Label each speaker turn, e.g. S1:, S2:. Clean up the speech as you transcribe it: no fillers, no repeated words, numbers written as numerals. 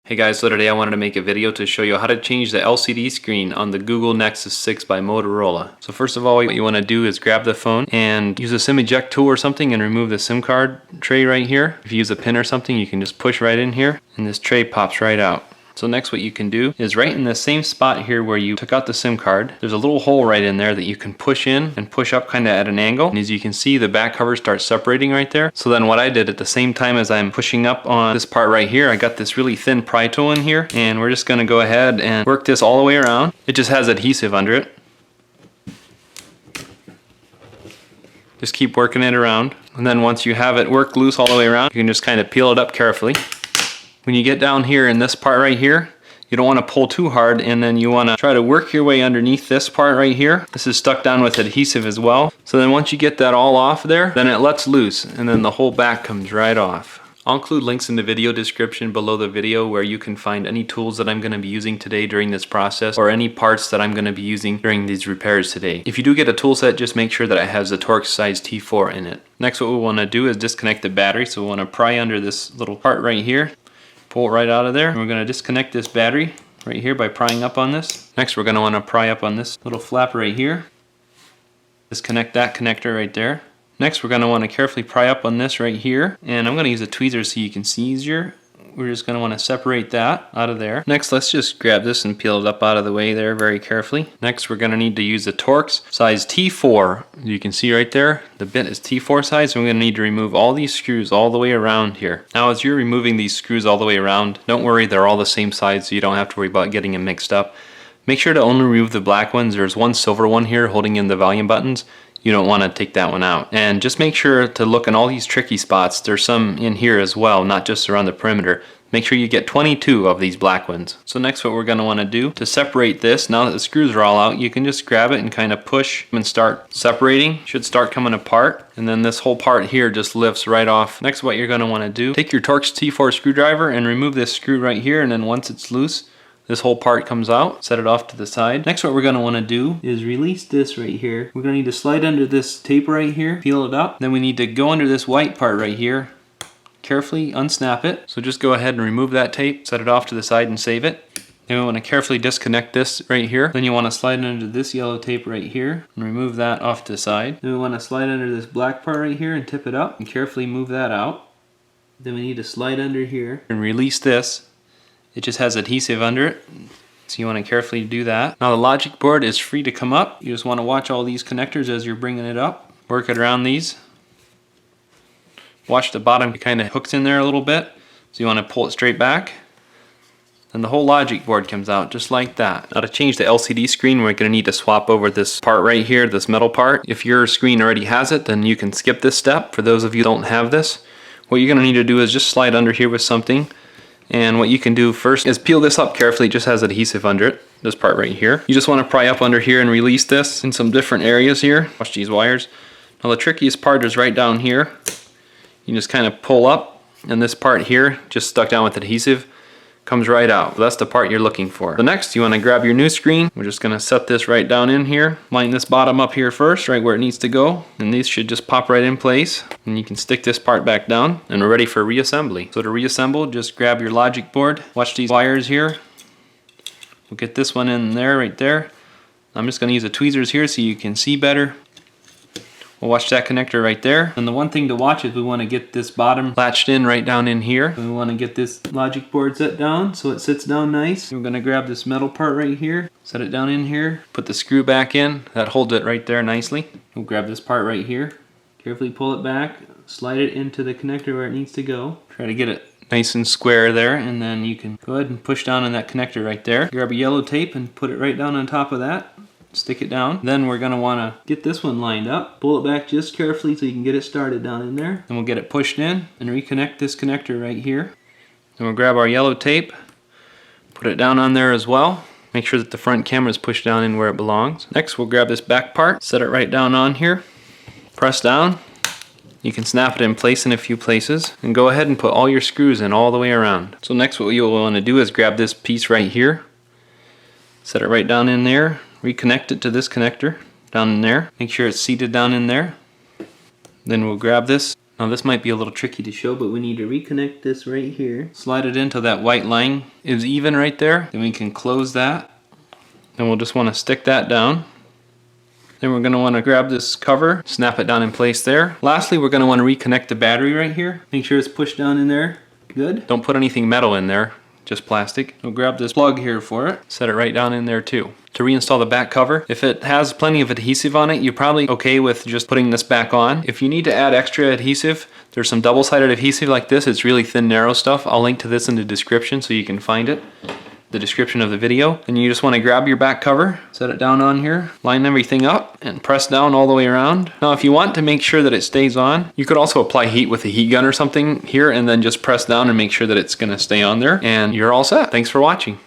S1: Hey guys, so today I wanted to make a video to show you how to change the LCD screen on the Google Nexus 6 by Motorola. So first of all, what you want to do is grab the phone and use a SIM eject tool or something and remove the SIM card tray right here. If you use a pin or something, you can just push right in here and this tray pops right out. So next what you can do is right in the same spot here where you took out the SIM card, there's a little hole right in there that you can push in and push up kind of at an angle. And as you can see, the back cover starts separating right there. So then what I did at the same time as I'm pushing up on this part right here, I got this really thin pry tool in here, and we're just going to go ahead and work this all the way around. It just has adhesive under it. Just keep working it around. And then once you have it worked loose all the way around, you can just kind of peel it up carefully. When you get down here in this part right here, you don't want to pull too hard, and then you want to try to work your way underneath this part right here. This is stuck down with adhesive as well. So then once you get that all off there, then it lets loose and then the whole back comes right off. I'll include links in the video description below the video where you can find any tools that I'm going to be using today during this process, or any parts that I'm going to be using during these repairs today. If you do get a tool set, just make sure that it has the Torx size T4 in it. Next what we want to do is disconnect the battery. So we want to pry under this little part right here. Pull it right out of there, and we're going to disconnect this battery right here by prying up on this. Next we're going to want to pry up on this little flap right here. Disconnect that connector right there. Next we're going to want to carefully pry up on this right here, and I'm going to use a tweezer so you can see easier. We're just going to want to separate that out of there. Next let's just grab this and peel it up out of the way there very carefully. Next we're going to need to use the Torx size T4. You can see right there the bit is T4 size, and we're going to need to remove all these screws all the way around here. Now as you're removing these screws all the way around, don't worry, they're all the same size, so you don't have to worry about getting them mixed up. Make sure to only remove the black ones. There's one silver one here holding in the volume buttons. You don't want to take that one out. And just make sure to look in all these tricky spots. There's some in here as well, not just around the perimeter. Make sure you get 22 of these black ones. So next what we're going to want to do to separate this, now that the screws are all out, you can just grab it and kind of push and start separating. Should start coming apart, and then this whole part here just lifts right off. Next what you're going to want to do, take your Torx T4 screwdriver and remove this screw right here, and then once it's loose, this whole part comes out. Set it off to the side. Next what we're going to want to do is release this right here. We're going to need to slide under this tape right here, peel it up. Then we need to go under this white part right here, carefully unsnap it. So just go ahead and remove that tape, set it off to the side and save it. Then we want to carefully disconnect this right here. Then you want to slide under this yellow tape right here and remove that off to the side. Then we want to slide under this black part right here and tip it up and carefully move that out. Then we need to slide under here and release this. It just has adhesive under it, so you want to carefully do that. Now the logic board is free to come up. You just want to watch all these connectors as you're bringing it up. Work it around these. Watch the bottom, it kind of hooks in there a little bit, so you want to pull it straight back. Then the whole logic board comes out just like that. Now to change the LCD screen, we're going to need to swap over this part right here, this metal part. If your screen already has it, then you can skip this step. For those of you who don't have this, what you're going to need to do is just slide under here with something. And what you can do first is peel this up carefully. It just has adhesive under it, this part right here. You just want to pry up under here and release this in some different areas here. Watch these wires. Now the trickiest part is right down here. You just kind of pull up, and this part here, just stuck down with adhesive, comes right out. That's the part you're looking for. So next you want to grab your new screen. We're just going to set this right down in here. Line this bottom up here first, right where it needs to go, and these should just pop right in place. And you can stick this part back down, and we're ready for reassembly. So to reassemble, just grab your logic board. Watch these wires here. We'll get this one in there, right there. I'm just going to use the tweezers here so you can see better. We'll watch that connector right there. And the one thing to watch is we want to get this bottom latched in right down in here. We want to get this logic board set down so it sits down nice. We're going to grab this metal part right here, set it down in here, put the screw back in. That holds it right there nicely. We'll grab this part right here, carefully pull it back, slide it into the connector where it needs to go. Try to get it nice and square there, and then you can go ahead and push down on that connector right there. Grab a yellow tape and put it right down on top of that. Stick it down. Then we're going to want to get this one lined up. Pull it back just carefully so you can get it started down in there. Then we'll get it pushed in and reconnect this connector right here. Then we'll grab our yellow tape, put it down on there as well. Make sure that the front camera is pushed down in where it belongs. Next we'll grab this back part, set it right down on here, press down. You can snap it in place in a few places, and go ahead and put all your screws in all the way around. So next what you'll want to do is grab this piece right here, set it right down in there, reconnect it to this connector down in there. Make sure it's seated down in there. Then we'll grab this Now this might be a little tricky to show, but we need to reconnect this right here. Slide it into that white line is even right there. Then we can close that. Then we'll just want to stick that down. Then we're going to want to grab this cover, snap it down in place there. Lastly, we're going to want to reconnect the battery right here. Make sure it's pushed down in there. Good. Don't put anything metal in there, just plastic. We'll grab this plug here for it. Set it right down in there too. To reinstall the back cover, if it has plenty of adhesive on it, you're probably okay with just putting this back on. If you need to add extra adhesive, there's some double-sided adhesive like this. It's really thin, narrow stuff. I'll link to this in the description so you can find it. The description of the video. And you just want to grab your back cover, set it down on here, line everything up, and press down all the way around. Now if you want to make sure that it stays on, you could also apply heat with a heat gun or something here and then just press down and make sure that it's going to stay on there, and you're all set. Thanks for watching.